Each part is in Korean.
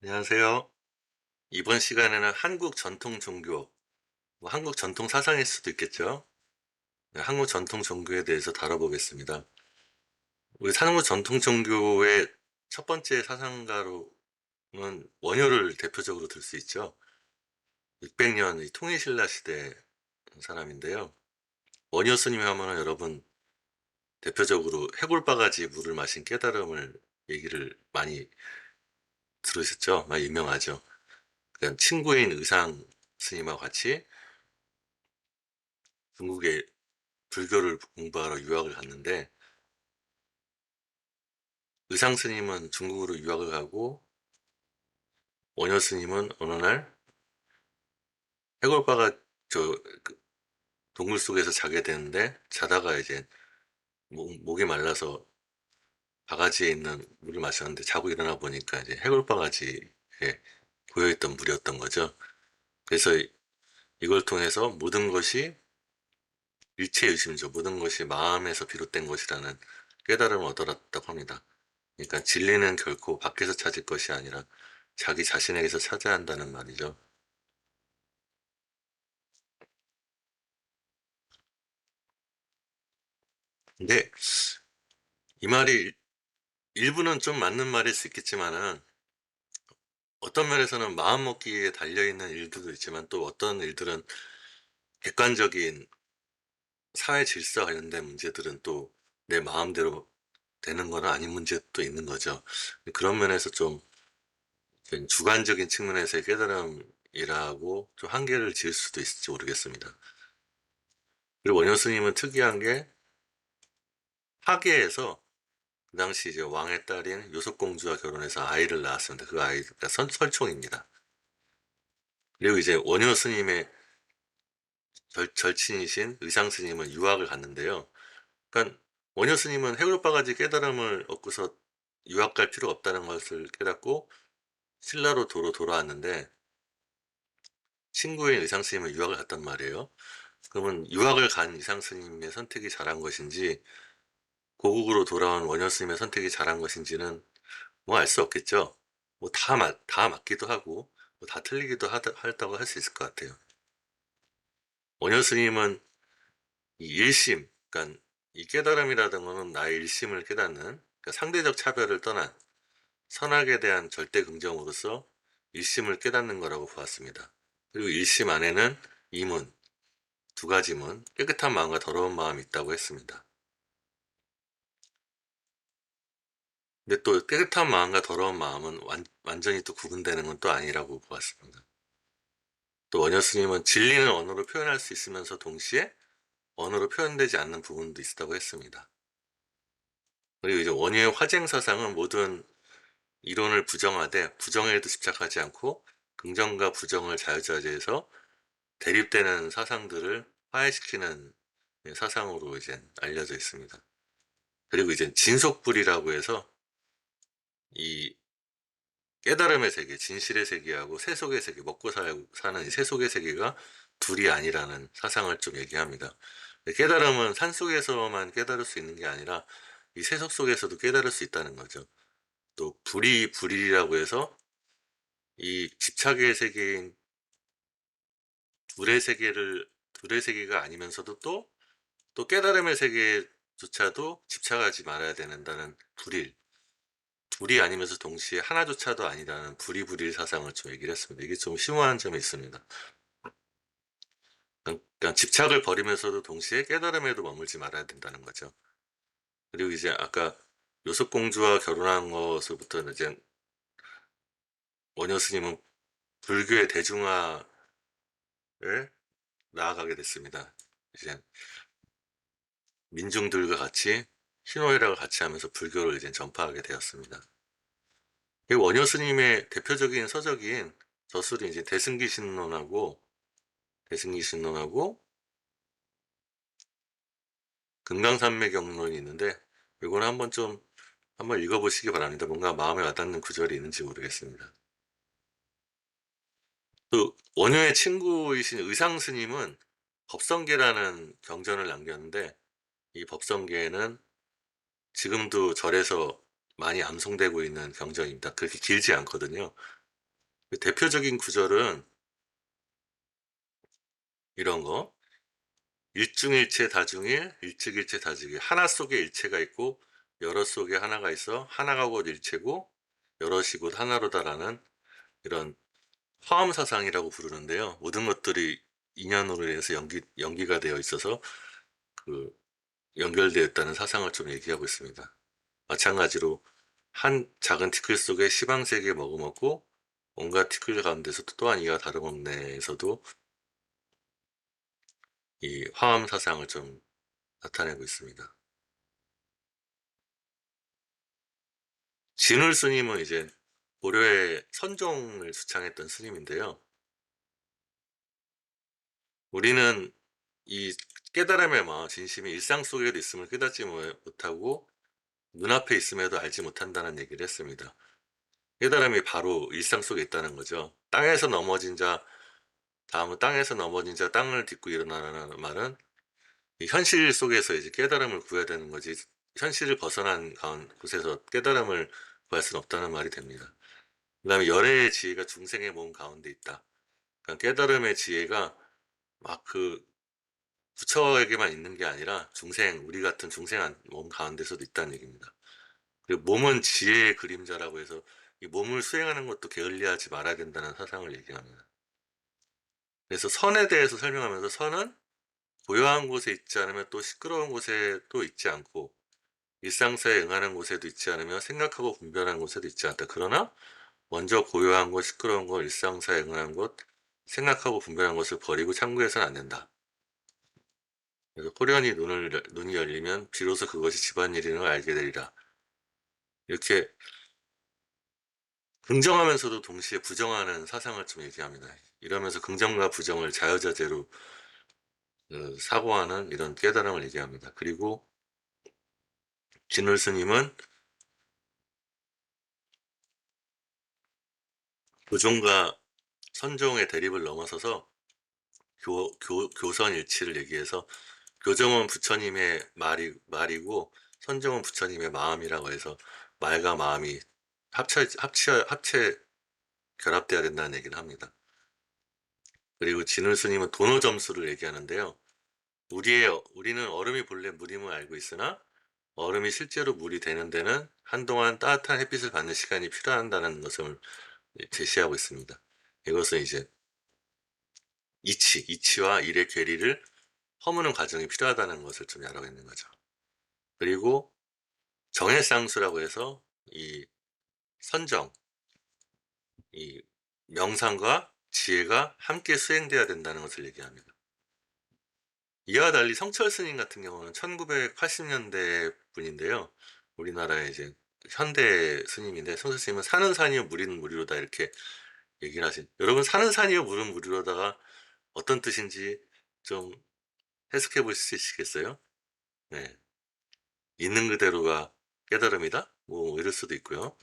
안녕하세요. 이번 시간에는 한국 전통 종교, 한국 전통 사상일 수도 있겠죠. 네, 한국 전통 종교에 대해서 다뤄보겠습니다. 우리 한국 전통 종교의 첫 번째 사상가로는 원효를 대표적으로 들 수 있죠. 600년 통일신라 시대 사람인데요. 원효 스님 하면은 여러분 대표적으로 해골바가지 물을 마신 깨달음을 얘기를 많이 들으셨죠? 많이 유명하죠. 그냥 친구인 의상 스님하고 같이 중국에 불교를 공부하러 유학을 갔는데 의상 스님은 중국으로 유학을 가고 원효 스님은 어느 날 해골바가 그 동굴 속에서 자게 되는데 자다가 이제 목이 말라서 바가지에 있는 물을 마셨는데 자고 일어나 보니까 이제 해골바가지에 고여있던 물이었던 거죠. 그래서 이걸 통해서 모든 것이 일체의심이죠. 모든 것이 마음에서 비롯된 것이라는 깨달음을 얻어났다고 합니다. 그러니까 진리는 결코 밖에서 찾을 것이 아니라 자기 자신에게서 찾아야 한다는 말이죠. 근데 이 말이 일부는 좀 맞는 말일 수 있겠지만은 어떤 면에서는 마음먹기에 달려있는 일들도 있지만 또 어떤 일들은 객관적인 사회 질서 관련된 문제들은 또 내 마음대로 되는 거는 아닌 문제도 있는 거죠. 그런 면에서 좀 주관적인 측면에서의 깨달음이라고 좀 한계를 지을 수도 있을지 모르겠습니다. 그리고 원효 스님은 특이한 게 하계에서 그 당시 이제 왕의 딸인 요속공주와 결혼해서 아이를 낳았습니다. 그 아이가 설총입니다. 그리고 이제 원효 스님의 절친이신 의상 스님은 유학을 갔는데요. 그러니까 원효 스님은 해골바가지 깨달음을 얻고서 유학 갈 필요 없다는 것을 깨닫고 신라로 도로 돌아왔는데 친구인 의상 스님은 유학을 갔단 말이에요. 그러면 유학을 간 의상 스님의 선택이 잘한 것인지 고국으로 돌아온 원효 스님의 선택이 잘한 것인지는 뭐 알 수 없겠죠. 뭐 다 맞기도 하고 뭐 다 틀리기도 하다고 할 수 있을 것 같아요. 원효 스님은 이 일심, 그러니까 이 깨달음이라는 거는 나의 일심을 깨닫는, 그러니까 상대적 차별을 떠난 선악에 대한 절대 긍정으로서 일심을 깨닫는 거라고 보았습니다. 그리고 일심 안에는 이문, 두 가지 문, 깨끗한 마음과 더러운 마음이 있다고 했습니다. 근데 또 깨끗한 마음과 더러운 마음은 완전히 또 구분되는 건 또 아니라고 보았습니다. 또 원효 스님은 진리는 언어로 표현할 수 있으면서 동시에 언어로 표현되지 않는 부분도 있다고 했습니다. 그리고 이제 원효의 화쟁 사상은 모든 이론을 부정하되 부정에도 집착하지 않고 긍정과 부정을 자유자재해서 대립되는 사상들을 화해시키는 사상으로 이제 알려져 있습니다. 그리고 이제 진속불이라고 해서 이 깨달음의 세계, 진실의 세계하고 세속의 세계, 먹고 사는 이 세속의 세계가 둘이 아니라는 사상을 좀 얘기합니다. 깨달음은 산속에서만 깨달을 수 있는 게 아니라 이 세속 속에서도 깨달을 수 있다는 거죠. 또 불이라고 해서 이 집착의 세계인 둘의 세계가 아니면서도 또 깨달음의 세계조차도 집착하지 말아야 된다는 둘이 아니면서 동시에 하나조차도 아니라는 불이불일 사상을 좀 얘기를 했습니다. 이게 좀 심오한 점이 있습니다. 그러니까 집착을 버리면서도 동시에 깨달음에도 머물지 말아야 된다는 거죠. 그리고 이제 아까 요속공주와 결혼한 것부터는 이제 원효 스님은 불교의 대중화를 나아가게 됐습니다. 이제 민중들과 같이 희노애락을 같이 하면서 불교를 이제 전파하게 되었습니다. 이 원효 스님의 대표적인 서적인 저술이 이제 대승기신론하고 금강산매경론이 있는데 이거는 한번 읽어보시기 바랍니다. 뭔가 마음에 와닿는 구절이 있는지 모르겠습니다. 또 원효의 친구이신 의상 스님은 법성계라는 경전을 남겼는데 이 법성계는 지금도 절에서 많이 암송되고 있는 경전입니다. 그렇게 길지 않거든요. 그 대표적인 구절은 이런 거. 일중일체 다중일, 일측일체 다중일. 하나 속에 일체가 있고 여러 속에 하나가 있어 하나가 곧 일체고 여럿이 곧 하나로다라는 이런 화엄사상이라고 부르는데요. 모든 것들이 인연으로 인해서 연기가 되어 있어서 그 연결되어 있다는 사상을 좀 얘기하고 있습니다. 마찬가지로 한 작은 티끌 속에 시방세계 머금었고 온갖 티끌 가운데서도 또한 이와 다름없네에서도 이 화엄 사상을 좀 나타내고 있습니다. 진울 스님은 이제 고려의 선종을 주창했던 스님인데요. 우리는 이 깨달음의 마음, 진심이 일상 속에도 있음을 깨닫지 못하고 눈앞에 있음에도 알지 못한다는 얘기를 했습니다. 깨달음이 바로 일상 속에 있다는 거죠. 땅에서 넘어진 자, 다음은 땅에서 넘어진 자 땅을 딛고 일어나라는 말은 이 현실 속에서 이제 깨달음을 구해야 되는 거지, 현실을 벗어난 곳에서 깨달음을 구할 수는 없다는 말이 됩니다. 그 다음에 열애의 지혜가 중생의 몸 가운데 있다. 그러니까 깨달음의 지혜가 막 그 부처에게만 있는 게 아니라 중생, 우리 같은 중생 몸 가운데서도 있다는 얘기입니다. 그리고 몸은 지혜의 그림자라고 해서 이 몸을 수행하는 것도 게을리하지 말아야 된다는 사상을 얘기합니다. 그래서 선에 대해서 설명하면서 선은 고요한 곳에 있지 않으면 또 시끄러운 곳에 또 있지 않고 일상사에 응하는 곳에도 있지 않으며 생각하고 분별하는 곳에도 있지 않다. 그러나 먼저 고요한 곳, 시끄러운 곳, 일상사에 응하는 곳, 생각하고 분별하는 것을 버리고 참고해서는 안 된다. 그래서 호련히 눈이 열리면 비로소 그것이 집안일이라는 걸 알게 되리라. 이렇게 긍정하면서도 동시에 부정하는 사상을 좀 얘기합니다. 이러면서 긍정과 부정을 자유자재로 사고하는 이런 깨달음을 얘기합니다. 그리고 진울 스님은 교종과 선종의 대립을 넘어서서 교선일치를 얘기해서 교정은 부처님의 말이고 선종은 부처님의 마음이라고 해서 말과 마음이 합체 결합돼야 된다는 얘기를 합니다. 그리고 진울 스님은 도노 점수를 얘기하는데요. 우리는 얼음이 본래 물임을 알고 있으나 얼음이 실제로 물이 되는 데는 한동안 따뜻한 햇빛을 받는 시간이 필요한다는 것을 제시하고 있습니다. 이것은 이제 이치와 일의 괴리를 허무는 과정이 필요하다는 것을 좀 알아고 있는 거죠. 그리고 정해쌍수라고 해서 이 선정, 이 명상과 지혜가 함께 수행돼야 된다는 것을 얘기합니다. 이와 달리 성철 스님 같은 경우는 1980년대 분인데요. 우리나라의 이제 현대 스님인데, 성철 스님은 사는 산이요 물은 무리로다 이렇게 얘기를 하신. 여러분, 사는 산이요 물은 무리로다가 어떤 뜻인지 좀 해석해 보실 수 있으시겠어요? 네. 있는 그대로가 깨달음이다? 뭐 이럴 수도 있고요.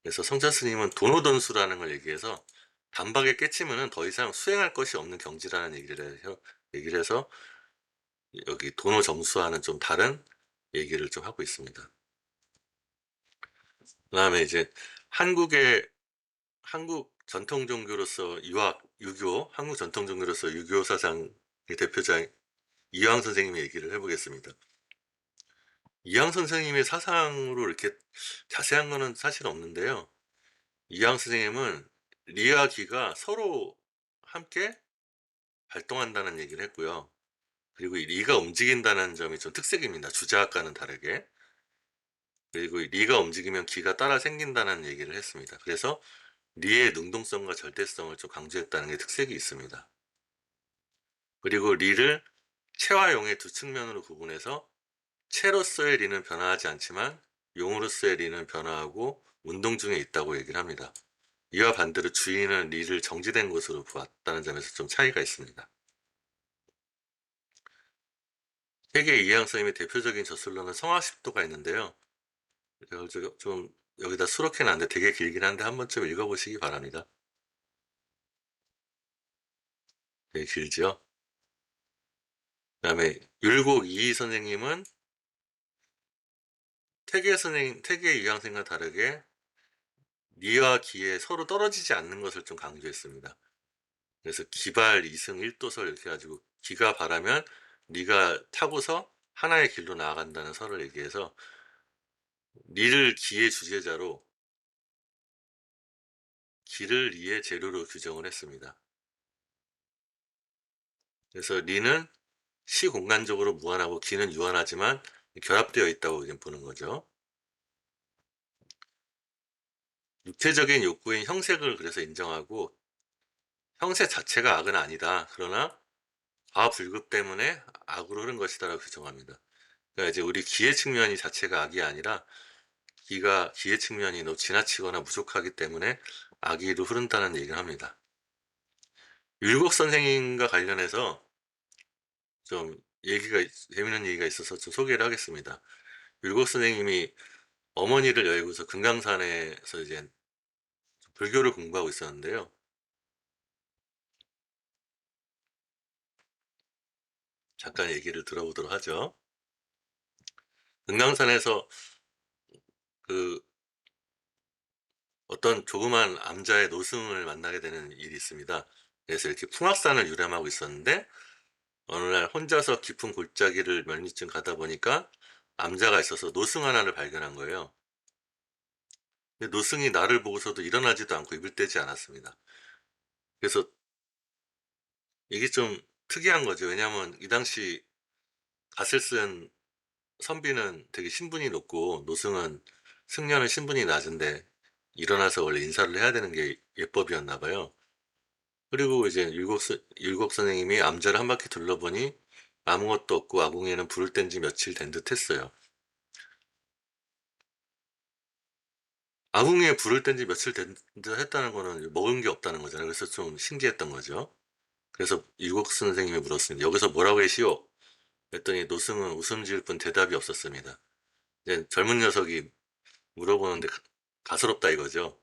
그래서 성철 스님은 도노던수라는 걸 얘기해서 단박에 깨치면은 더 이상 수행할 것이 없는 경지라는 얘기를 해서 여기 도노정수와는 좀 다른 얘기를 좀 하고 있습니다. 그 다음에 이제 한국의 한국 전통 종교로서 한국 전통 종교로서 유교 사상의 대표자 이황 선생님의 얘기를 해보겠습니다. 이황 선생님의 사상으로 이렇게 자세한 거는 사실 없는데요. 이황 선생님은 리와 기가 서로 함께 발동한다는 얘기를 했고요. 그리고 이 리가 움직인다는 점이 좀 특색입니다. 주자학과는 다르게. 그리고 리가 움직이면 기가 따라 생긴다는 얘기를 했습니다. 그래서 리의 능동성과 절대성을 좀 강조했다는 게 특색이 있습니다. 그리고 리를 체와 용의 두 측면으로 구분해서 체로서의 리는 변화하지 않지만 용으로서의 리는 변화하고 운동 중에 있다고 얘기를 합니다. 이와 반대로 주인은 리를 정지된 것으로 보았다는 점에서 좀 차이가 있습니다. 세계 이해양 선생님의 대표적인 저술로는 성화십도가 있는데요. 좀 여기다 수록해 놨는데 되게 길긴 한데 한 번쯤 읽어보시기 바랍니다. 되게 길죠? 그 다음에 율곡 이희 선생님은 태계 이황생과 다르게 리와 기에 서로 떨어지지 않는 것을 좀 강조했습니다. 그래서 기발 이승 일도설 이렇게 해 가지고 기가 바라면 리가 타고서 하나의 길로 나아간다는 설을 얘기해서 리를 기의 주제자로 기를 리의 재료로 규정을 했습니다. 그래서 리는 시공간적으로 무한하고 기는 유한하지만 결합되어 있다고 이제 보는 거죠. 육체적인 욕구인 형색을 그래서 인정하고 형색 자체가 악은 아니다. 그러나 과불급 때문에 악으로 흐른 것이다라고 규정합니다. 그러니까 이제 우리 기의 측면이 자체가 악이 아니라 기의 측면이 너무 지나치거나 부족하기 때문에 악의로 흐른다는 얘기를 합니다. 율곡 선생님과 관련해서 좀 재밌는 얘기가 있어서 좀 소개를 하겠습니다. 율곡 선생님이 어머니를 여의고서 금강산에서 이제 불교를 공부하고 있었는데요. 잠깐 얘기를 들어보도록 하죠. 금강산에서 그 어떤 조그만 암자의 노승을 만나게 되는 일이 있습니다. 그래서 이렇게 풍악산을 유람하고 있었는데 어느 날 혼자서 깊은 골짜기를 몇 리쯤 가다 보니까 암자가 있어서 노승 하나를 발견한 거예요. 근데 노승이 나를 보고서도 일어나지도 않고 입을 떼지 않았습니다. 그래서 이게 좀 특이한 거죠. 왜냐하면 이 당시 갓을 쓴 선비는 되게 신분이 높고 노승은 승려는 신분이 낮은데 일어나서 원래 인사를 해야 되는 게 예법이었나 봐요. 그리고 이제 율곡 선생님이 암자를 한 바퀴 둘러보니 아무것도 없고 아궁이에는 불을 뗀 지 며칠 된 듯 했어요. 아궁이에 불을 뗀 지 며칠 된 듯 했다는 거는 먹은 게 없다는 거잖아요. 그래서 좀 신기했던 거죠. 그래서 율곡 선생님이 물었습니다. 여기서 뭐라고 해시오? 그랬더니 노승은 웃음 지을 뿐 대답이 없었습니다. 이제 젊은 녀석이 물어보는데 가소롭다 이거죠.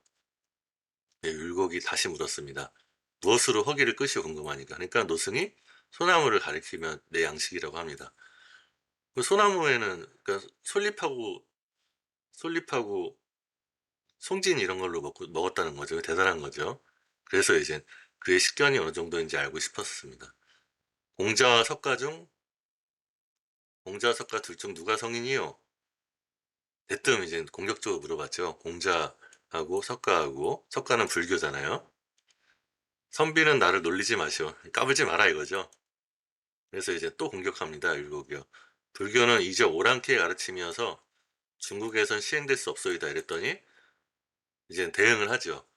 네, 율곡이 다시 물었습니다. 무엇으로 허기를 끄시오 궁금하니까. 그러니까 노승이 소나무를 가리키며 내 양식이라고 합니다. 그 소나무에는 그러니까 솔잎하고 송진 이런 걸로 먹었다는 거죠. 대단한 거죠. 그래서 이제 그의 식견이 어느 정도인지 알고 싶었습니다. 공자와 석가 공자와 석가 둘 중 누가 성인이요? 대뜸 이제 공격적으로 물어봤죠. 공자하고 석가하고 석가는 불교잖아요. 선비는 나를 놀리지 마시오. 까불지 마라 이거죠. 그래서 이제 또 공격합니다. 율곡이요. 불교는 이적 오랑캐의 가르침이어서 중국에선 시행될 수 없소이다 이랬더니 이제 대응을 하죠.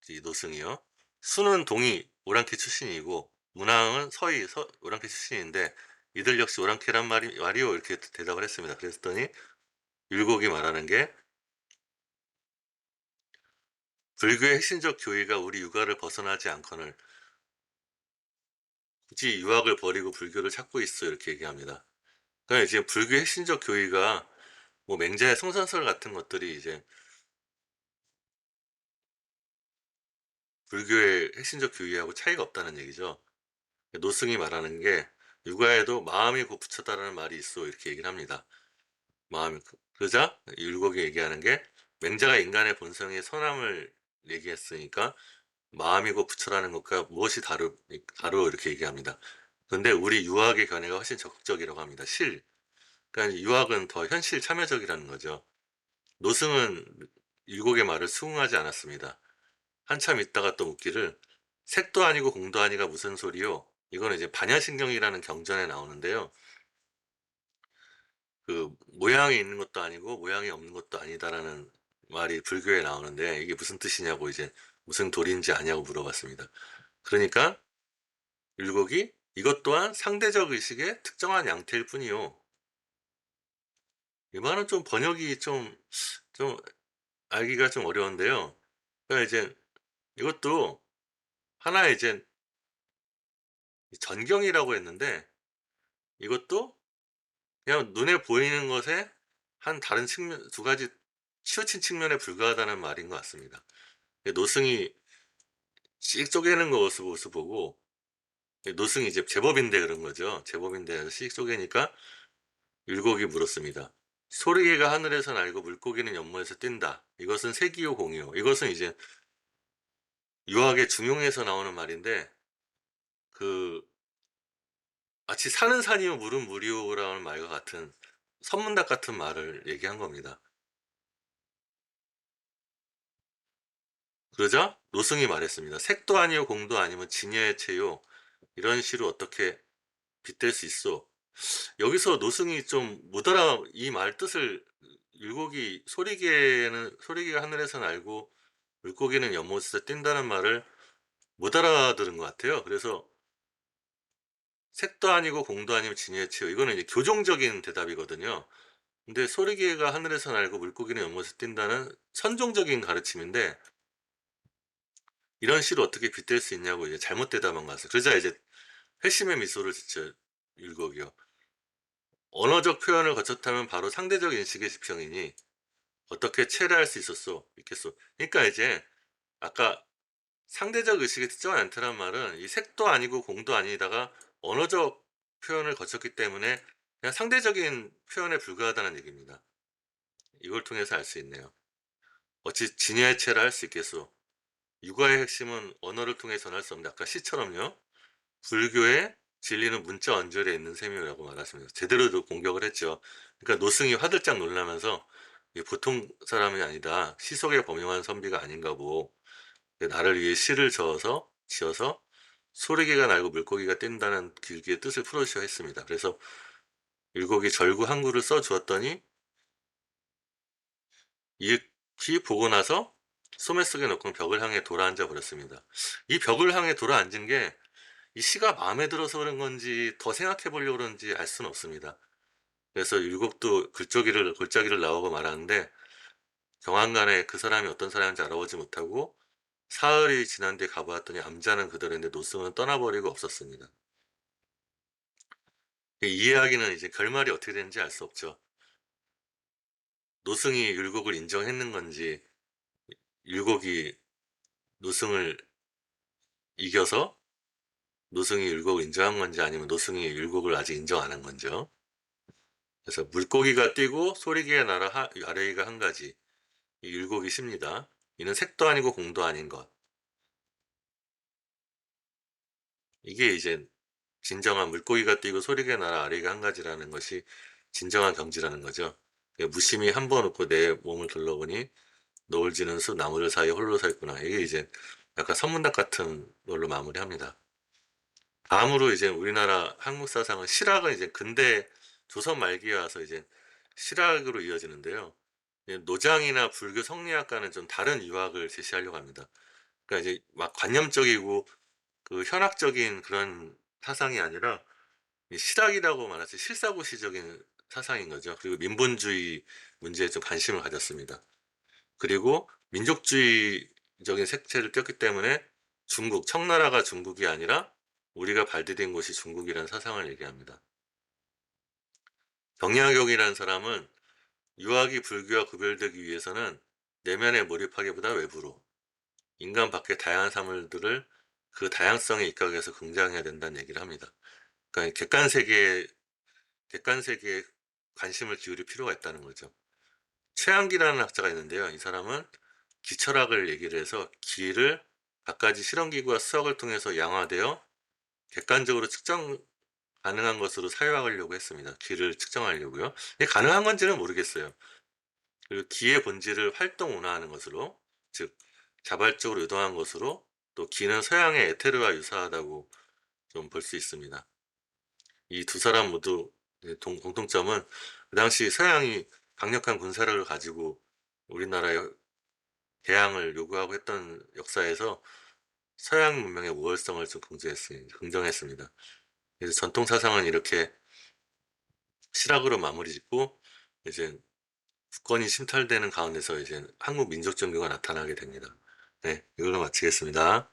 이 노승이요. 수는 동이 오랑캐 출신이고 문왕은 오랑캐 출신인데 이들 역시 오랑캐란 말이요 이렇게 대답을 했습니다. 그랬더니 율곡이 말하는 게 불교의 핵심적 교의가 우리 육아를 벗어나지 않거늘 굳이 유학을 버리고 불교를 찾고 있어 이렇게 얘기합니다. 그러니까 이제 불교의 핵심적 교의가 뭐 맹자의 성선설 같은 것들이 이제 불교의 핵심적 교의하고 차이가 없다는 얘기죠. 노승이 말하는 게 육아에도 마음이 곧 부처다라는 말이 있어 이렇게 얘기를 합니다. 그러자 율곡이 얘기하는 게 맹자가 인간의 본성의 선함을 얘기했으니까 마음이 곧 부처라는 것과 무엇이 다르 이렇게 얘기합니다. 근데 우리 유학의 견해가 훨씬 적극적이라고 합니다. 그러니까 유학은 더 현실 참여적이라는 거죠. 노승은 율곡의 말을 수긍하지 않았습니다. 한참 있다가 또 묻기를 색도 아니고 공도 아니가 무슨 소리요? 이거는 이제 반야신경이라는 경전에 나오는데요. 그 모양이 있는 것도 아니고 모양이 없는 것도 아니다라는 말이 불교에 나오는데 이게 무슨 뜻이냐고 이제 무슨 도리인지 아냐고 물어봤습니다. 그러니까 율곡이 이것 또한 상대적 의식의 특정한 양태일 뿐이요. 이 말은 좀 번역이 좀 알기가 좀 어려운데요. 그러니까 이제 이것도 하나의 이제 전경이라고 했는데 이것도 그냥 눈에 보이는 것에 한 다른 측면, 두 가지 치우친 측면에 불과하다는 말인 것 같습니다. 노승이 씩 쪼개는 것을 보고 노승이 이제 제법인데 그런 거죠. 제법인데 씩 쪼개니까 율곡이 물었습니다. 소리개가 하늘에서 날고 물고기는 연못에서 뛴다. 이것은 세기요 공이요. 이것은 이제 유학의 중용에서 나오는 말인데 그 마치 산은 산이요 물은 물이요라는 말과 같은 선문답 같은 말을 얘기한 겁니다. 그러자 노승이 말했습니다. 색도 아니요 공도 아니면 진여의 채요. 이런 시로 어떻게 빗댈 수 있어? 여기서 노승이 좀 못 알아 이 말 뜻을 율곡이 소리개가 하늘에서 날고 물고기는 연못에서 뛴다는 말을 못 알아들은 것 같아요. 그래서 색도 아니고 공도 아니면 진여의 채요. 이거는 이제 교정적인 대답이거든요. 근데 소리개가 하늘에서 날고 물고기는 연못에서 뛴다는 선종적인 가르침인데 이런 시를 어떻게 빗댈 수 있냐고 이제 잘못 대답한 것 같아요. 그러자 이제 회심의 미소를 짓죠 율곡이요. 언어적 표현을 거쳤다면 바로 상대적 인식의 지평이니 어떻게 체례할 수 있었소? 있겠소? 그러니까 이제 아까 상대적 의식의 특정한 않다란 말은 이 색도 아니고 공도 아니다가 언어적 표현을 거쳤기 때문에 그냥 상대적인 표현에 불과하다는 얘기입니다. 이걸 통해서 알 수 있네요. 어찌 진야의체를 할 수 있겠소? 육아의 핵심은 언어를 통해 전할 수 없는데 아까 시처럼요. 불교의 진리는 문자 언저리에 있는 셈이라고 말하십니다. 제대로도 공격을 했죠. 그러니까 노승이 화들짝 놀라면서 보통 사람이 아니다. 시속에 범용한 선비가 아닌가 보고 나를 위해 시를 지어서 소리개가 날고 물고기가 뛴다는 길기의 뜻을 풀어주셔 했습니다. 그래서 율곡이 절구 한 구를 써주었더니 이윽기 보고 나서 소매 속에 넣고 벽을 향해 돌아앉아 버렸습니다. 이 벽을 향해 돌아앉은 게 이 시가 마음에 들어서 그런 건지 더 생각해 보려고 그런지 알 수는 없습니다. 그래서 율곡도 골짜기를 나오고 말하는데 경안간에 그 사람이 어떤 사람인지 알아보지 못하고 사흘이 지난 뒤에 가보았더니 암자는 그대로인데 노승은 떠나버리고 없었습니다. 이 이야기는 이제 결말이 어떻게 되는지 알 수 없죠. 노승이 율곡을 인정했는 건지 율곡이 노승을 이겨서 노승이 율곡을 인정한 건지 아니면 노승이 율곡을 아직 인정 안 한 건지요. 그래서 물고기가 뛰고 소리개가 날아 아래이가 한 가지 이 율곡이 십니다. 이는 색도 아니고 공도 아닌 것. 이게 이제 진정한 물고기가 뛰고 소리가 나라 아래이가 한 가지라는 것이 진정한 경지라는 거죠. 무심히 한 번 웃고 내 몸을 둘러보니 노을 지는 숲 나무들 사이에 홀로 서 있구나. 이게 이제 약간 선문답 같은 걸로 마무리합니다. 다음으로 이제 우리나라 한국사상은 실학은 이제 근대 조선 말기에 와서 이제 실학으로 이어지는데요. 노장이나 불교 성리학과는 좀 다른 유학을 제시하려고 합니다. 그러니까 이제 막 관념적이고 그 현학적인 그런 사상이 아니라 실학이라고 말할 때 실사고시적인 사상인 거죠. 그리고 민본주의 문제에 좀 관심을 가졌습니다. 그리고 민족주의적인 색채를 띄었기 때문에 청나라가 중국이 아니라 우리가 발디딘 곳이 중국이라는 사상을 얘기합니다. 경야경이라는 사람은 유학이 불교와 구별되기 위해서는 내면에 몰입하기보다 외부로 인간 밖의 다양한 사물들을 그 다양성에 입각해서 긍정해야 된다는 얘기를 합니다. 그러니까 객관세계에 관심을 기울일 필요가 있다는 거죠. 최한기라는 학자가 있는데요. 이 사람은 기철학을 얘기를 해서 기를 갖가지 실험기구와 수학을 통해서 양화되어 객관적으로 측정 가능한 것으로 사유하려고 했습니다. 기를 측정하려고요. 이게 가능한 건지는 모르겠어요. 그리고 기의 본질을 활동 운화하는 것으로, 즉 자발적으로 유도한 것으로 또 기는 서양의 에테르와 유사하다고 좀 볼 수 있습니다. 이 두 사람 모두 공통점은 그 당시 서양이 강력한 군사력을 가지고 우리나라의 개항을 요구하고 했던 역사에서 서양 문명의 우월성을 좀 긍정했습니다. 그래서 전통 사상은 이렇게 실학으로 마무리 짓고 이제 국권이 침탈되는 가운데서 이제 한국 민족 종교가 나타나게 됩니다. 네, 이걸로 마치겠습니다.